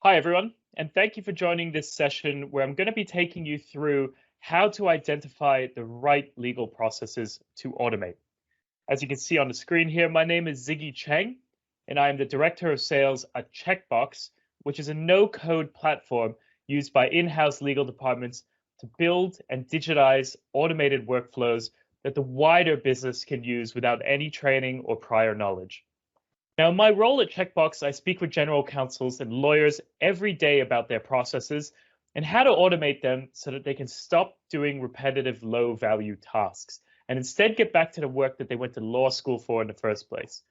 Hi, everyone, and thank you for joining this session where I'm going to be taking you through how to identify the right legal processes to automate. As you can see on the screen here, my name is Ziggy Cheng, and I am the Director of Sales at Checkbox, which is a no-code platform used by in-house legal departments to build and digitize automated workflows that the wider business can use without any training or prior knowledge. Now, in my role at Checkbox, I speak with general counsels and lawyers every day about their processes and how to automate them so that they can stop doing repetitive, low-value tasks and instead get back to the work that they went to law school for in the first place.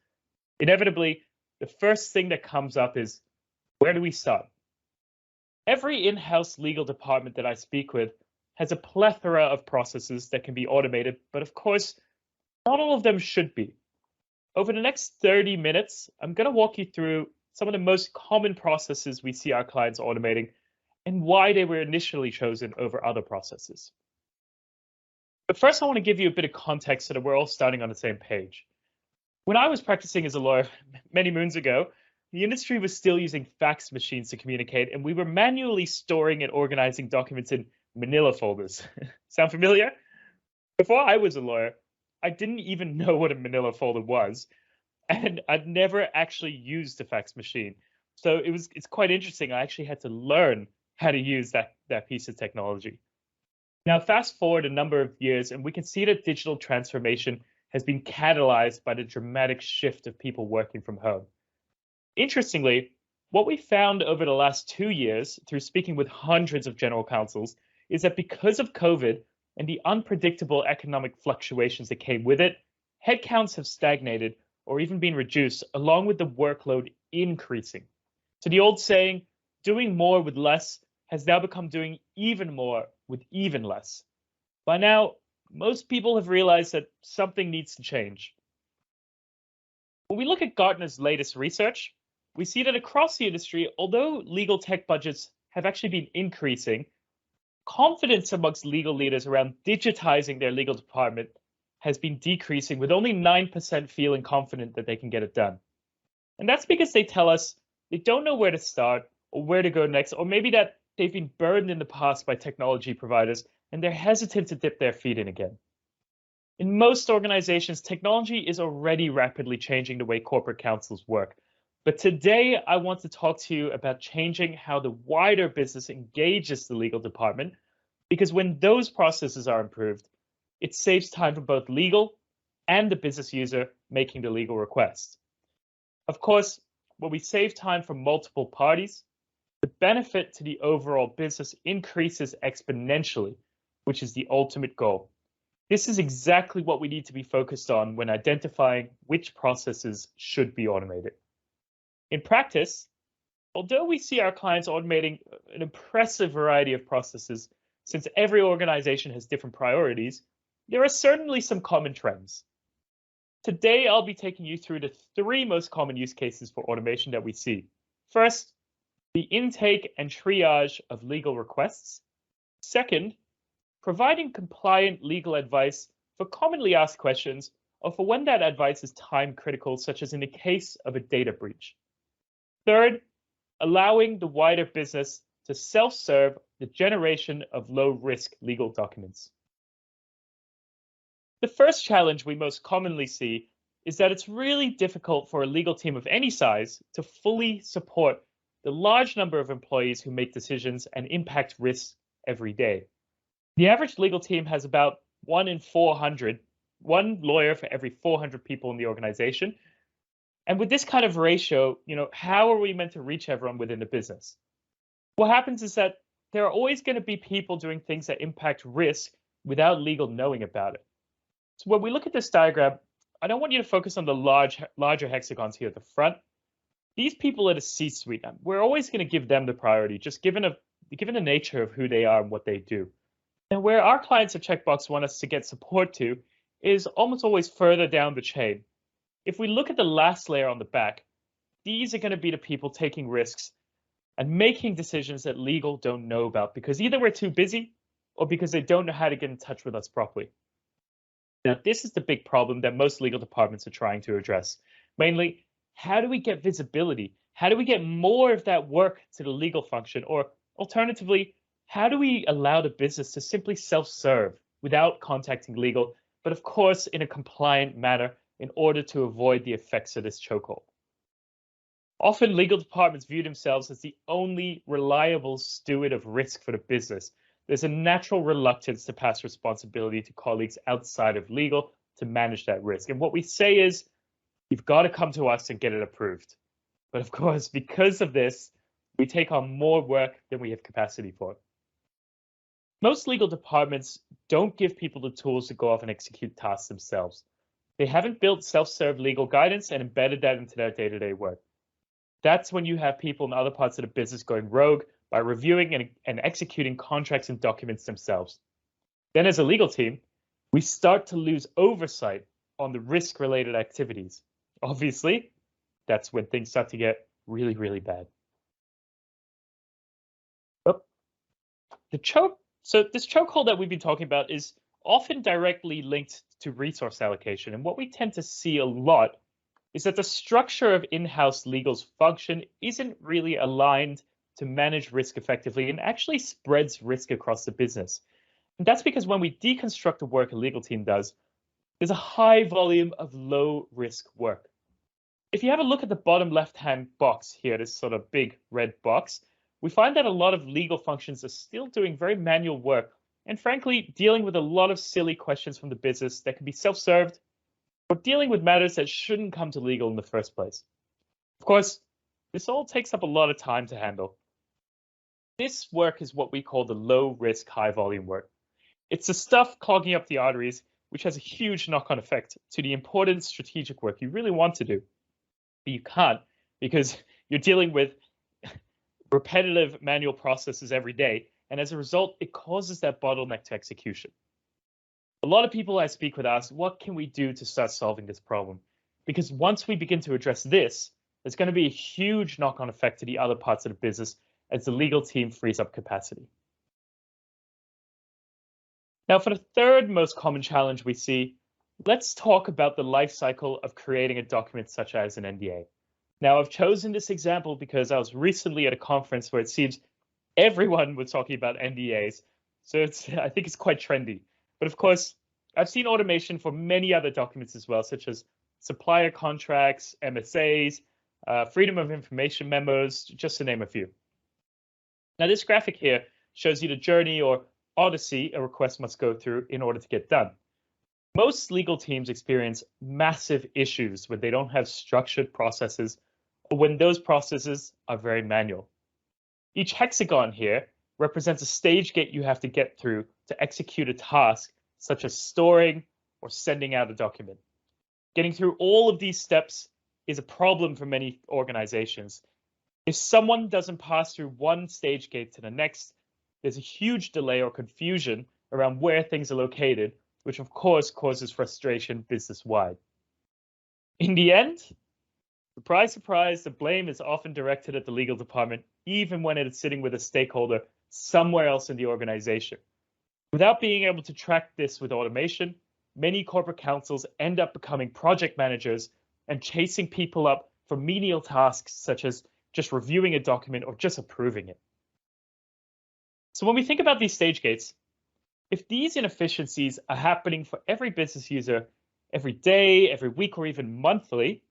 Inevitably, the first thing that comes up is, where do we start? Every in-house legal department that I speak with has a plethora of processes that can be automated, but of course, not all of them should be. Over the next 30 minutes, I'm going to walk you through some of the most common processes we see our clients automating and why they were initially chosen over other processes. But first, I want to give you a bit of context so that we're all starting on the same page. When I was practicing as a lawyer many moons ago, the industry was still using fax machines to communicate, and we were manually storing and organizing documents in manila folders. Sound familiar? Before I was a lawyer, I didn't even know what a manila folder was, and I'd never actually used a fax machine. So it's quite interesting. I actually had to learn how to use that piece of technology. Now, fast forward a number of years, and we can see that digital transformation has been catalyzed by the dramatic shift of people working from home. Interestingly, what we found over the last 2 years through speaking with hundreds of general counsels is that because of COVID, and the unpredictable economic fluctuations that came with it, headcounts have stagnated or even been reduced, along with the workload increasing. So the old saying, doing more with less, has now become doing even more with even less. By now, most people have realized that something needs to change. When we look at Gartner's latest research, we see that across the industry, although legal tech budgets have actually been increasing, confidence amongst legal leaders around digitizing their legal department has been decreasing, with only 9% feeling confident that they can get it done. And that's because they tell us they don't know where to start or where to go next, or maybe that they've been burned in the past by technology providers and they're hesitant to dip their feet in again. In most organizations, technology is already rapidly changing the way corporate counsels work. But today, I want to talk to you about changing how the wider business engages the legal department, because when those processes are improved, it saves time for both legal and the business user making the legal request. Of course, when we save time for multiple parties, the benefit to the overall business increases exponentially, which is the ultimate goal. This is exactly what we need to be focused on when identifying which processes should be automated. In practice, although we see our clients automating an impressive variety of processes, since every organization has different priorities, there are certainly some common trends. Today, I'll be taking you through the 3 most common use cases for automation that we see. First, the intake and triage of legal requests. Second, providing compliant legal advice for commonly asked questions or for when that advice is time critical, such as in the case of a data breach. Third, allowing the wider business to self-serve the generation of low-risk legal documents. The first challenge we most commonly see is that it's really difficult for a legal team of any size to fully support the large number of employees who make decisions and impact risks every day. The average legal team has about 1 in 400, one lawyer for every 400 people in the organization. And with this kind of ratio, how are we meant to reach everyone within the business? What happens is that there are always going to be people doing things that impact risk without legal knowing about it. So when we look at this diagram, I don't want you to focus on the larger hexagons here at the front. These people are the C-suite. We're always going to give them the priority, just given the nature of who they are and what they do. And where our clients at Checkbox want us to get support to is almost always further down the chain. If we look at the last layer on the back, these are going to be the people taking risks and making decisions that legal don't know about because either we're too busy or because they don't know how to get in touch with us properly. Now, this is the big problem that most legal departments are trying to address. Mainly, how do we get visibility how do we get more of that work to the legal function? Or alternatively, how do we allow the business to simply self-serve without contacting legal, but of course in a compliant manner in order to avoid the effects of this chokehold? Often legal departments view themselves as the only reliable steward of risk for the business. There's a natural reluctance to pass responsibility to colleagues outside of legal to manage that risk. And what we say is, you've got to come to us and get it approved. But of course, because of this, we take on more work than we have capacity for. Most legal departments don't give people the tools to go off and execute tasks themselves. They haven't built self-serve legal guidance and embedded that into their day-to-day work. That's when you have people in other parts of the business going rogue by reviewing and executing contracts and documents themselves. Then as a legal team, we start to lose oversight on the risk-related activities. Obviously, that's when things start to get really, really bad. So this chokehold that we've been talking about is often directly linked to resource allocation. And what we tend to see a lot is that the structure of in-house legal's function isn't really aligned to manage risk effectively and actually spreads risk across the business. And that's because when we deconstruct the work a legal team does, there's a high volume of low risk work. If you have a look at the bottom left-hand box here, this sort of big red box, we find that a lot of legal functions are still doing very manual work and frankly, dealing with a lot of silly questions from the business that can be self-served or dealing with matters that shouldn't come to legal in the first place. Of course, this all takes up a lot of time to handle. This work is what we call the low risk, high volume work. It's the stuff clogging up the arteries, which has a huge knock-on effect to the important strategic work you really want to do. But you can't because you're dealing with repetitive manual processes every day. And as a result, it causes that bottleneck to execution. A lot of people I speak with ask, what can we do to start solving this problem? Because once we begin to address this, there's going to be a huge knock-on effect to the other parts of the business as the legal team frees up capacity. Now, for the third most common challenge we see, let's talk about the life cycle of creating a document such as an NDA. Now, I've chosen this example because I was recently at a conference where it seems everyone was talking about NDAs. So I think it's quite trendy. But of course, I've seen automation for many other documents as well, such as supplier contracts, MSAs, freedom of information memos, just to name a few. Now, this graphic here shows you the journey or odyssey a request must go through in order to get done. Most legal teams experience massive issues when they don't have structured processes or when those processes are very manual. Each hexagon here represents a stage gate you have to get through to execute a task, such as storing or sending out a document. Getting through all of these steps is a problem for many organizations. If someone doesn't pass through one stage gate to the next, there's a huge delay or confusion around where things are located, which of course causes frustration business-wide. In the end, surprise, surprise, the blame is often directed at the legal department, even when it is sitting with a stakeholder somewhere else in the organization. Without being able to track this with automation, many corporate counsels end up becoming project managers and chasing people up for menial tasks such as just reviewing a document or just approving it. So when we think about these stage gates, if these inefficiencies are happening for every business user every day, every week, or even monthly,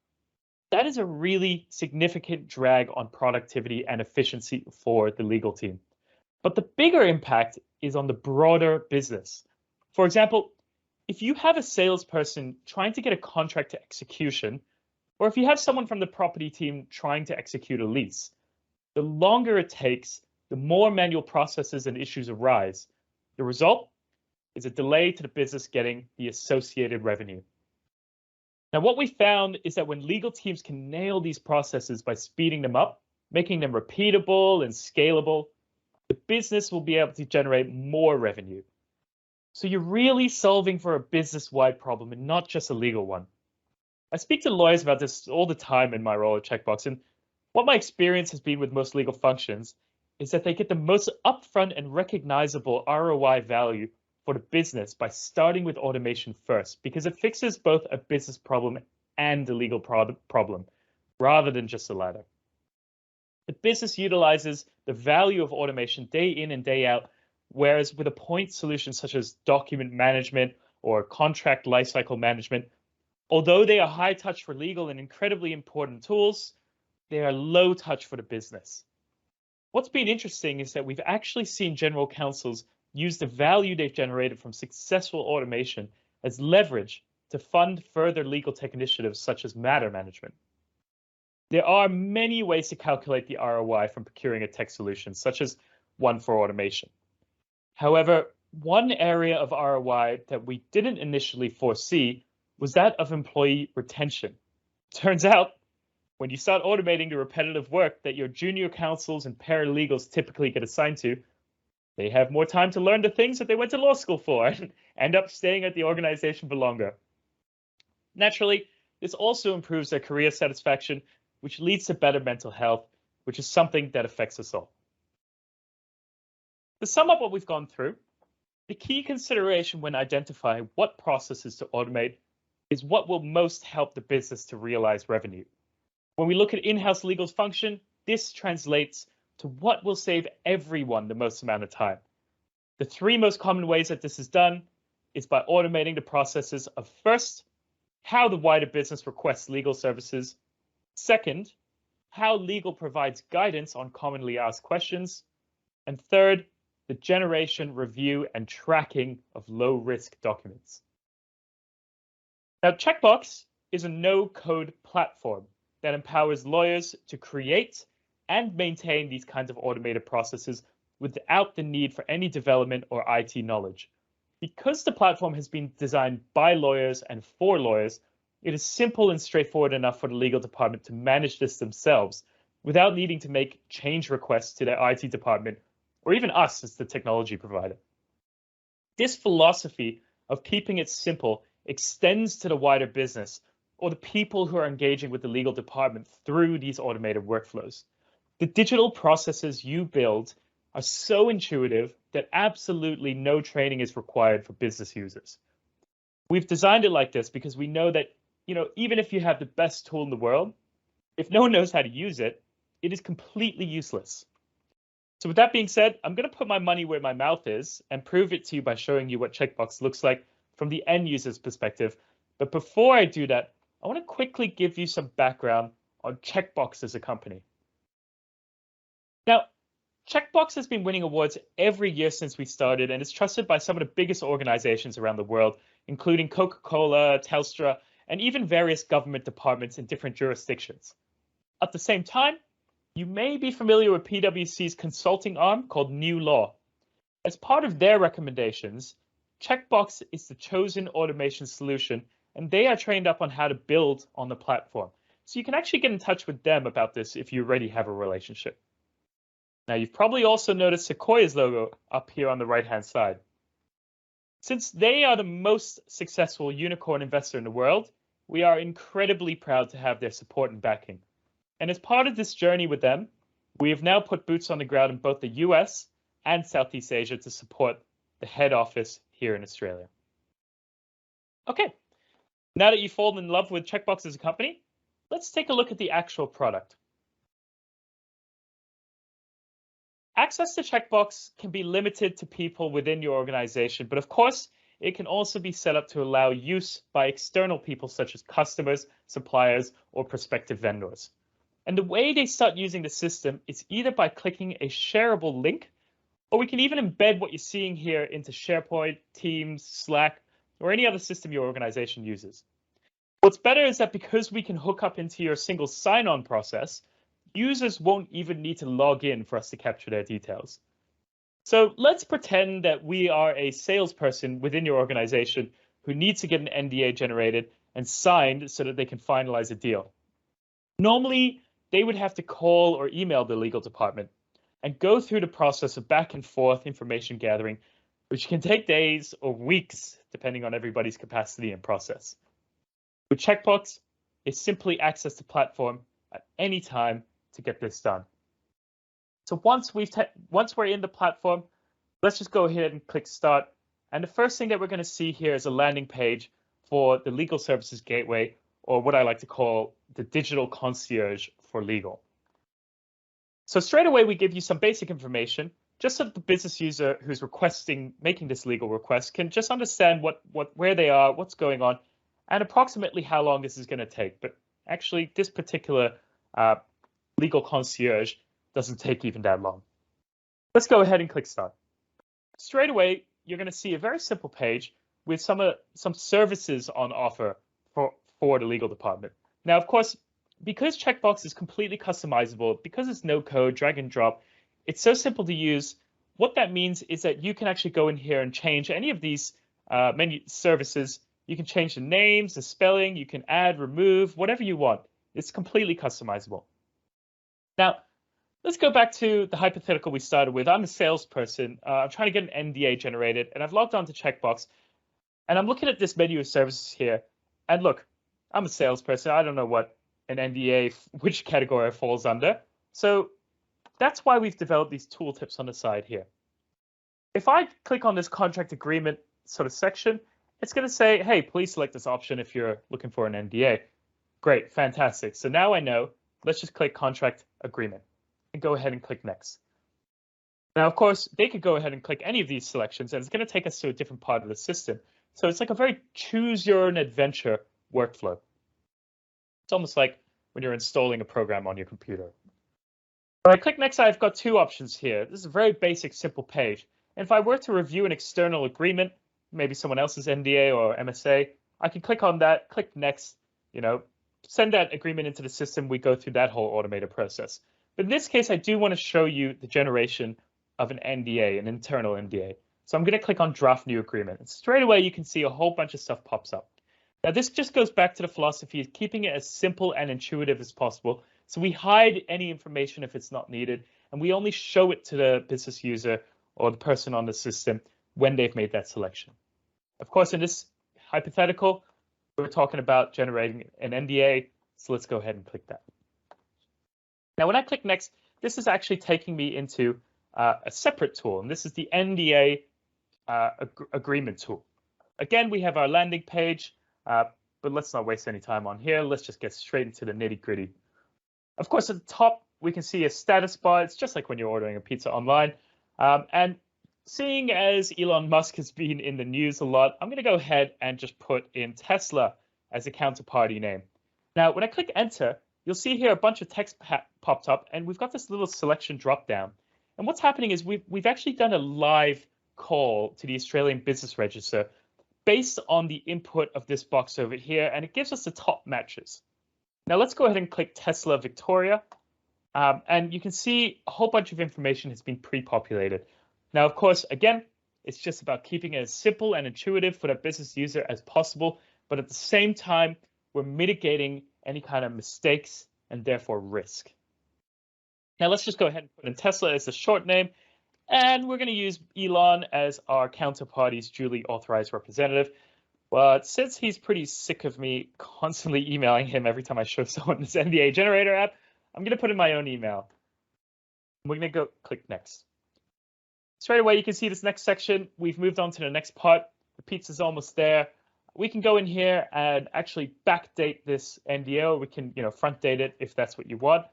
that is a really significant drag on productivity and efficiency for the legal team. But the bigger impact is on the broader business. For example, if you have a salesperson trying to get a contract to execution, or if you have someone from the property team trying to execute a lease, the longer it takes, the more manual processes and issues arise. The result is a delay to the business getting the associated revenue. Now, what we found is that when legal teams can nail these processes by speeding them up, making them repeatable and scalable, the business will be able to generate more revenue. So you're really solving for a business-wide problem and not just a legal one. I speak to lawyers about this all the time in my role at Checkbox, and what my experience has been with most legal functions is that they get the most upfront and recognizable ROI value for the business by starting with automation first, because it fixes both a business problem and a legal problem, rather than just the latter. The business utilizes the value of automation day in and day out, whereas with a point solution such as document management or contract lifecycle management, although they are high touch for legal and incredibly important tools, they are low touch for the business. What's been interesting is that we've actually seen general counsels use the value they've generated from successful automation as leverage to fund further legal tech initiatives such as matter management. There are many ways to calculate the ROI from procuring a tech solution, such as one for automation. However, one area of ROI that we didn't initially foresee was that of employee retention. Turns out, when you start automating the repetitive work that your junior counsels and paralegals typically get assigned to, they have more time to learn the things that they went to law school for and end up staying at the organization for longer. Naturally, this also improves their career satisfaction, which leads to better mental health, which is something that affects us all. To sum up what we've gone through, the key consideration when identifying what processes to automate is what will most help the business to realize revenue. When we look at in-house legal function, this translates to what will save everyone the most amount of time. The three most common ways that this is done is by automating the processes of first, how the wider business requests legal services, second, how legal provides guidance on commonly asked questions, and third, the generation, review, and tracking of low-risk documents. Now, Checkbox is a no-code platform that empowers lawyers to create and maintain these kinds of automated processes without the need for any development or IT knowledge. Because the platform has been designed by lawyers and for lawyers, it is simple and straightforward enough for the legal department to manage this themselves without needing to make change requests to their IT department or even us as the technology provider. This philosophy of keeping it simple extends to the wider business or the people who are engaging with the legal department through these automated workflows. The digital processes you build are so intuitive that absolutely no training is required for business users. We've designed it like this because we know that, even if you have the best tool in the world, if no one knows how to use it, it is completely useless. So with that being said, I'm going to put my money where my mouth is and prove it to you by showing you what Checkbox looks like from the end user's perspective. But before I do that, I want to quickly give you some background on Checkbox as a company. Now, Checkbox has been winning awards every year since we started and is trusted by some of the biggest organizations around the world, including Coca-Cola, Telstra, and even various government departments in different jurisdictions. At the same time, you may be familiar with PwC's consulting arm called New Law. As part of their recommendations, Checkbox is the chosen automation solution, and they are trained up on how to build on the platform. So you can actually get in touch with them about this if you already have a relationship. Now, you've probably also noticed Sequoia's logo up here on the right-hand side. Since they are the most successful unicorn investor in the world, we are incredibly proud to have their support and backing. And as part of this journey with them, we have now put boots on the ground in both the US and Southeast Asia to support the head office here in Australia. Okay, now that you've fallen in love with Checkbox as a company, let's take a look at the actual product. Access to Checkbox can be limited to people within your organization, but of course, it can also be set up to allow use by external people such as customers, suppliers, or prospective vendors. And the way they start using the system is either by clicking a shareable link, or we can even embed what you're seeing here into SharePoint, Teams, Slack, or any other system your organization uses. What's better is that because we can hook up into your single sign-on process, users won't even need to log in for us to capture their details. So let's pretend that we are a salesperson within your organization who needs to get an NDA generated and signed so that they can finalize a deal. Normally, they would have to call or email the legal department and go through the process of back and forth information gathering, which can take days or weeks, depending on everybody's capacity and process. With Checkbox, it's simply access the platform at any time to get this done. So once we're in the platform, let's just go ahead and click start. And the first thing that we're going to see here is a landing page for the Legal Services Gateway, or what I like to call the digital concierge for legal. So straight away, we give you some basic information just so the business user who's making this legal request can just understand where they are, what's going on, and approximately how long this is going to take. But actually, this particular legal concierge doesn't take even that long. Let's go ahead and click Start. Straight away, you're going to see a very simple page with some services on offer for the legal department. Now, of course, because Checkbox is completely customizable, because it's no code, drag and drop, it's so simple to use. What that means is that you can actually go in here and change any of these menu services. You can change the names, the spelling, you can add, remove, whatever you want. It's completely customizable. Now, let's go back to the hypothetical we started with. I'm a salesperson. I'm trying to get an NDA generated, and I've logged on to Checkbox, and I'm looking at this menu of services here. And look, I'm a salesperson. I don't know what an NDA, which category it falls under. So that's why we've developed these tooltips on the side here. If I click on this contract agreement sort of section, it's going to say, hey, please select this option if you're looking for an NDA. Great, fantastic. So now I know, let's just click contract agreement and go ahead and click next. Now, of course, they could go ahead and click any of these selections, and it's going to take us to a different part of the system. So it's like a very choose your own adventure workflow. It's almost like when you're installing a program on your computer. When I click next, I've got two options here. This is a very basic, simple page. And if I were to review an external agreement, maybe someone else's NDA or MSA, I can click on that, click next, send that agreement into the system. We go through that whole automated process. But in this case, I do want to show you the generation of an NDA, an internal NDA. So I'm going to click on draft new agreement. And straight away, you can see a whole bunch of stuff pops up. Now, this just goes back to the philosophy of keeping it as simple and intuitive as possible. So we hide any information if it's not needed, and we only show it to the business user or the person on the system when they've made that selection. Of course, in this hypothetical, we're talking about generating an NDA. So let's go ahead and click that. Now, when I click next, this is actually taking me into a separate tool, and this is the NDA agreement tool. Again, we have our landing page, but let's not waste any time on here. Let's just get straight into the nitty-gritty. Of course, at the top, we can see a status bar. It's just like when you're ordering a pizza online. And seeing as Elon Musk has been in the news a lot, I'm going to go ahead and just put in Tesla as a counterparty name. Now, when I click enter, you'll see here a bunch of text popped up, and we've got this little selection drop down. And what's happening is we've actually done a live call to the Australian Business Register based on the input of this box over here, and it gives us the top matches. Now let's go ahead and click Tesla Victoria, and you can see a whole bunch of information has been pre-populated. Now, of course, again, it's just about keeping it as simple and intuitive for the business user as possible, but at the same time, we're mitigating any kind of mistakes and therefore risk. Now let's just go ahead and put in Tesla as the short name, and we're going to use Elon as our counterparty's duly authorized representative. But since he's pretty sick of me constantly emailing him every time I show someone this NDA generator app, I'm going to put in my own email. We're going to go click next. Straight away, you can see this next section. We've moved on to the next part. The pizza's almost there. We can go in here and actually backdate this NDA, or we can front date it if that's what you want.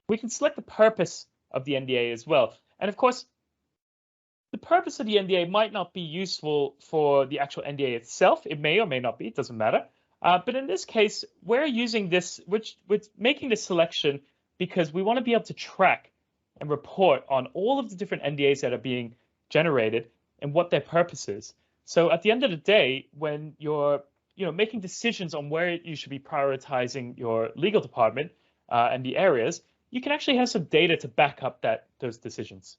We can select the purpose of the NDA as well. And of course, the purpose of the NDA might not be useful for the actual NDA itself. It may or may not be, it doesn't matter. But in this case, we're using this, we're making this selection because we want to be able to track and report on all of the different NDAs that are being generated and what their purpose is. So at the end of the day, when you're making decisions on where you should be prioritizing your legal department and the areas, you can actually have some data to back up those decisions.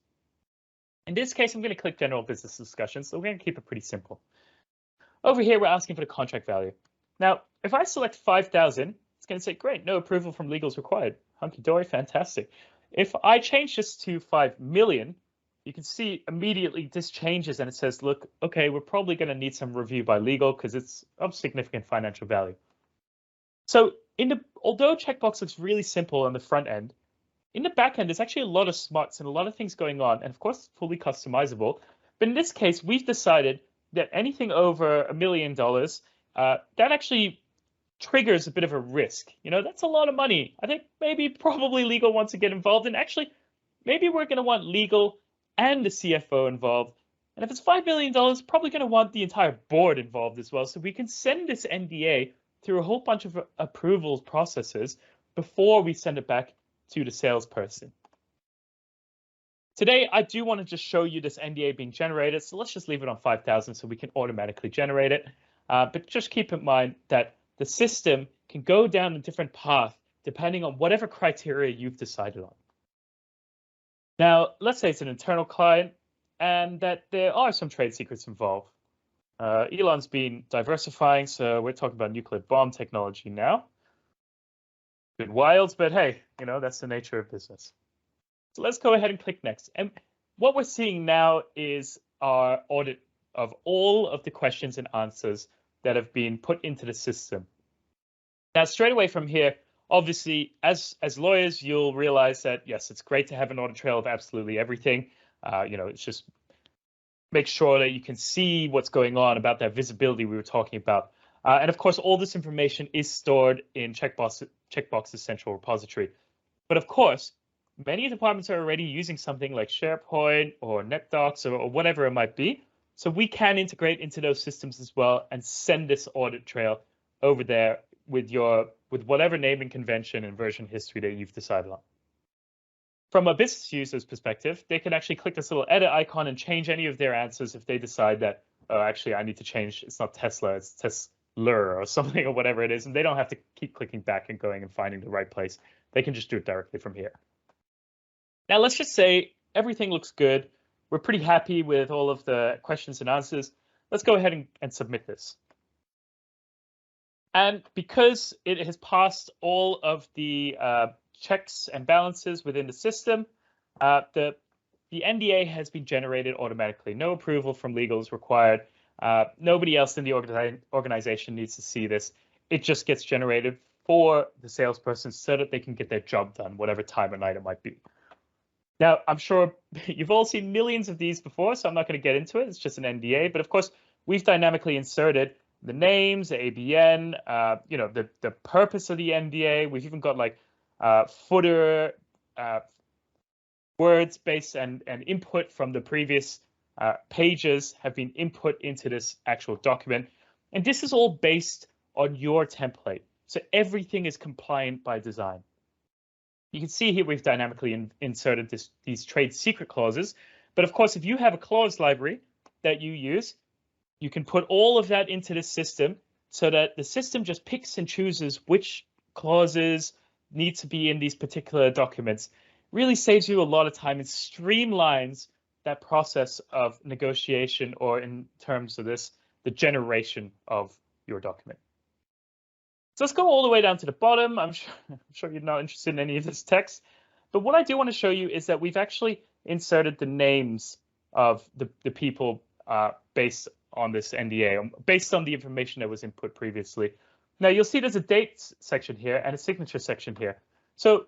In this case, I'm going to click General Business Discussions, so we're going to keep it pretty simple. Over here, we're asking for the contract value. Now, if I select 5,000, it's going to say, great, no approval from legals required. Hunky-dory, fantastic. If I change this to 5 million, you can see immediately this changes and it says, look, okay, we're probably going to need some review by legal because it's of significant financial value. So although Checkbox looks really simple on the front end, in the back end, there's actually a lot of smarts and a lot of things going on, and of course, fully customizable. But in this case, we've decided that anything over $1 million, that actually triggers a bit of a risk. That's a lot of money. I think probably legal wants to get involved, and actually, maybe we're going to want legal and the CFO involved. And if it's $5 million, probably going to want the entire board involved as well. So we can send this NDA through a whole bunch of approval processes before we send it back to the salesperson. Today, I do want to just show you this NDA being generated. So let's just leave it on 5,000 so we can automatically generate it. But just keep in mind that the system can go down a different path depending on whatever criteria you've decided on. Now, let's say it's an internal client and that there are some trade secrets involved. Elon's been diversifying, so we're talking about nuclear bomb technology now. Bit wild, but hey, you know, that's the nature of business. So let's go ahead and click next. And what we're seeing now is our audit of all of the questions and answers that have been put into the system. Now, straight away from here, obviously, as lawyers, you'll realize that, yes, it's great to have an audit trail of absolutely everything. You know, it's just make sure that you can see what's going on, about that visibility we were talking about. And of course, all this information is stored in Checkbox's central repository. But of course, many departments are already using something like SharePoint or NetDocs or whatever it might be. So we can integrate into those systems as well and send this audit trail over there with whatever naming convention and version history that you've decided on. From a business user's perspective, they can actually click this little edit icon and change any of their answers if they decide that, oh, actually, I need to change. It's not Tesla, it's Tesla or something or whatever it is. And they don't have to keep clicking back and going and finding the right place. They can just do it directly from here. Now, let's just say everything looks good. We're pretty happy with all of the questions and answers. Let's go ahead and submit this. And because it has passed all of the checks and balances within the system, the NDA has been generated automatically. No approval from legal is required. Nobody else in the organization needs to see this. It just gets generated for the salesperson so that they can get their job done, whatever time of night it might be. Now, I'm sure you've all seen millions of these before, so I'm not going to get into it. It's just an NDA. But of course, we've dynamically inserted the names, the ABN, you know, the purpose of the NDA. We've even got like footer, words based and input from the previous pages have been input into this actual document. And this is all based on your template. So everything is compliant by design. You can see here we've dynamically inserted these trade secret clauses. But of course, if you have a clause library that you use, you can put all of that into the system so that the system just picks and chooses which clauses need to be in these particular documents. Really saves you a lot of time and streamlines that process of negotiation, or in terms of this, the generation of your document. So let's go all the way down to the bottom. I'm sure you're not interested in any of this text, but what I do want to show you is that we've actually inserted the names of the people based on this NDA, based on the information that was input previously. Now you'll see there's a dates section here and a signature section here. So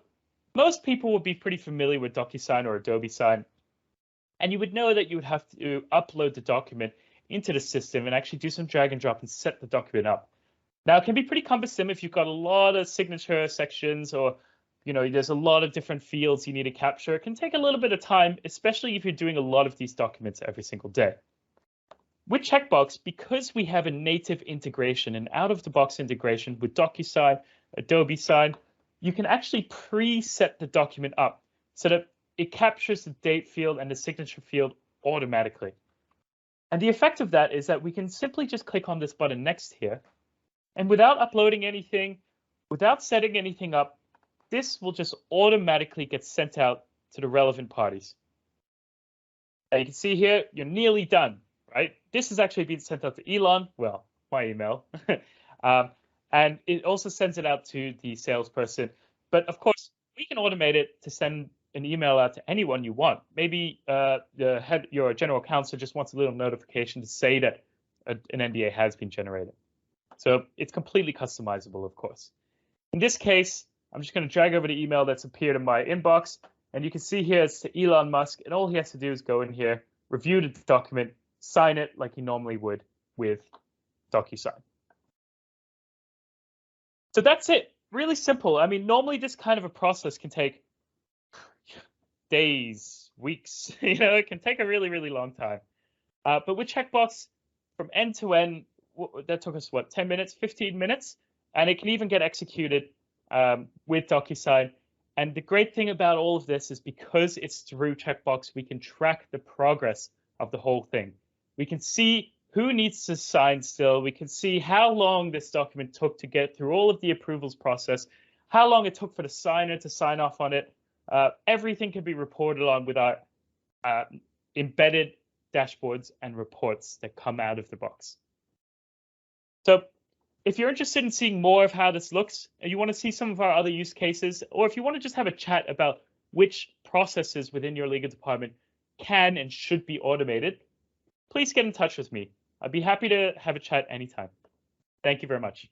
most people will be pretty familiar with DocuSign or Adobe Sign, and you would know that you would have to upload the document into the system and actually do some drag and drop and set the document up. Now, it can be pretty cumbersome if you've got a lot of signature sections, or, you know, there's a lot of different fields you need to capture. It can take a little bit of time, especially if you're doing a lot of these documents every single day. With Checkbox, because we have a native integration, an out-of-the-box integration with DocuSign, Adobe Sign, you can actually preset the document up so that it captures the date field and the signature field automatically. And the effect of that is that we can simply just click on this button next here, and without uploading anything, without setting anything up, this will just automatically get sent out to the relevant parties. Now you can see here, you're nearly done, right? This is actually being sent out to Elon, well, my email, and it also sends it out to the salesperson. But of course, we can automate it to send an email out to anyone you want. Maybe your general counsel just wants a little notification to say that an NDA has been generated. So it's completely customizable, of course. In this case, I'm just going to drag over the email that's appeared in my inbox. And you can see here it's to Elon Musk. And all he has to do is go in here, review the document, sign it like he normally would with DocuSign. So that's it. Really simple. I mean, normally this kind of a process can take days, weeks. It can take a really, really long time. But with Checkbox, from end to end, that took us, 10 minutes, 15 minutes? And it can even get executed with DocuSign. And the great thing about all of this is because it's through Checkbox, we can track the progress of the whole thing. We can see who needs to sign still. We can see how long this document took to get through all of the approvals process, how long it took for the signer to sign off on it. Everything can be reported on with our embedded dashboards and reports that come out of the box. So if you're interested in seeing more of how this looks, and you want to see some of our other use cases, or if you want to just have a chat about which processes within your legal department can and should be automated, please get in touch with me. I'd be happy to have a chat anytime. Thank you very much.